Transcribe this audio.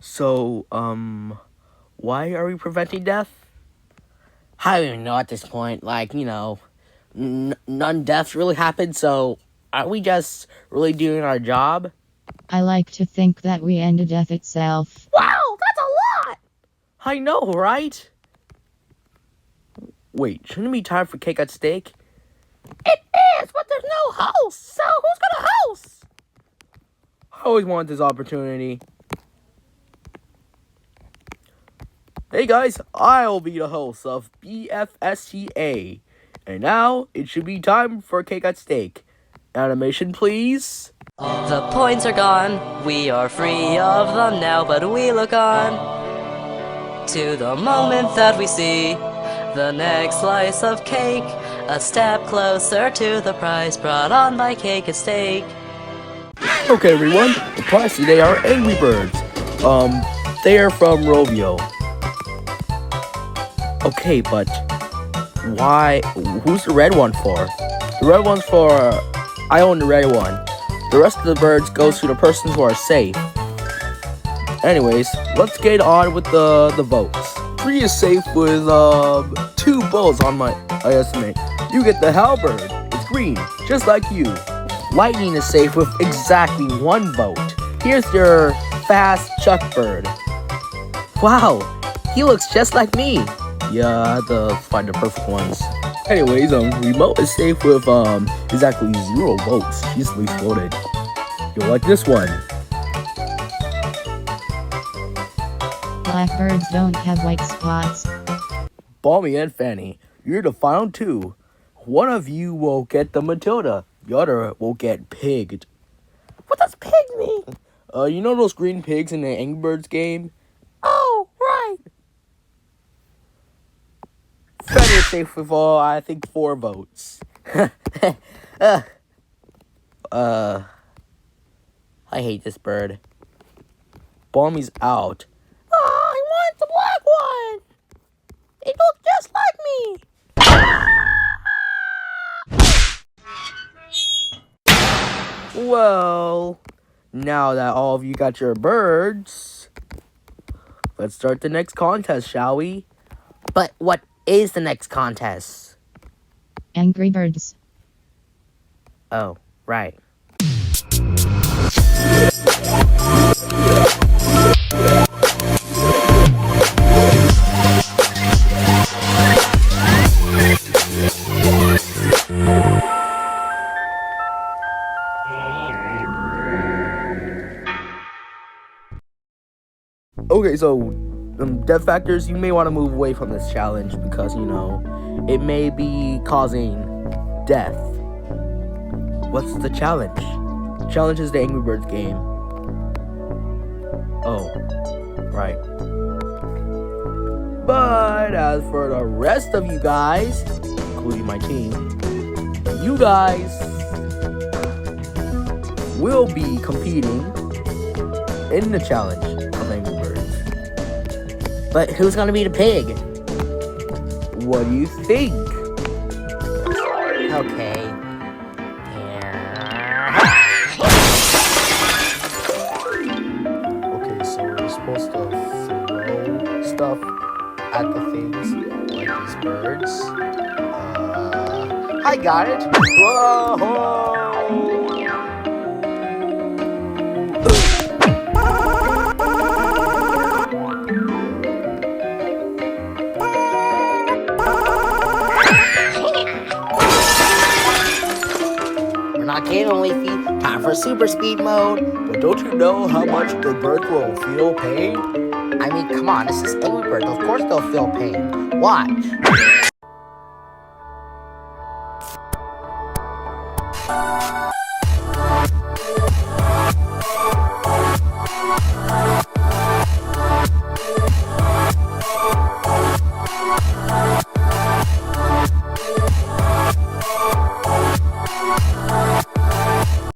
So, why are we preventing death? I don't even know at this point. None deaths really happened, so are we just really doing our job? I like to think that we end death itself. Wow, that's a lot! I know, right? Wait, shouldn't it be time for cake at steak? It is, but there's no host, so who's gonna host? I always wanted this opportunity. Hey guys, I'll be the host of BFSTA. And now, it should be time for cake at steak. Animation, please. The points are gone, we are free of them now, but we look on to the moment that we see the next slice of cake, a step closer to the prize brought on by Cake and Steak. Okay, everyone, the prize today are Angry Birds. They are from Rovio. Okay, but why? Who's the red one for? The red one's for. I own the red one. The rest of the birds goes to the persons who are safe. Anyways, let's get on with the votes. 3 is safe with 2 votes on my estimate. You get the halberd. It's green, just like you. Lightning is safe with exactly 1 vote. Here's your fast Chuck bird. Wow, he looks just like me. Yeah, I had to find the perfect ones. Anyways, remote is safe with exactly 0 votes. She's least voted. You'll like this one. Blackbirds don't have white spots. Balmy and Fanny, you're the final 2. One of you will get the Matilda. The other will get pigged. What does pig mean? You know those green pigs in the Angry Birds game? Oh, right. Fanny is safe with I think 4 votes. I hate this bird. Balmy's out. Oh, I want the black one. It looks just like me. Well, now that all of you got your birds, let's start the next contest, shall we? But what is the next contest? Angry Birds. Oh, right. Okay, so death factors, you may want to move away from this challenge because, it may be causing death. What's the challenge? Challenge is the Angry Birds game. Oh, right. But as for the rest of you guys, including my team, you guys will be competing in the challenge of Angry Birds. But who's gonna be the pig? What do you think? Okay. Okay, so we're supposed to throw stuff at the things like these birds. I got it. Whoa! We're not getting only feet. Time for super speed mode. But don't you know how much the birds will feel pain? I mean, come on, this is Angry Birds. Of course they'll feel pain. Watch.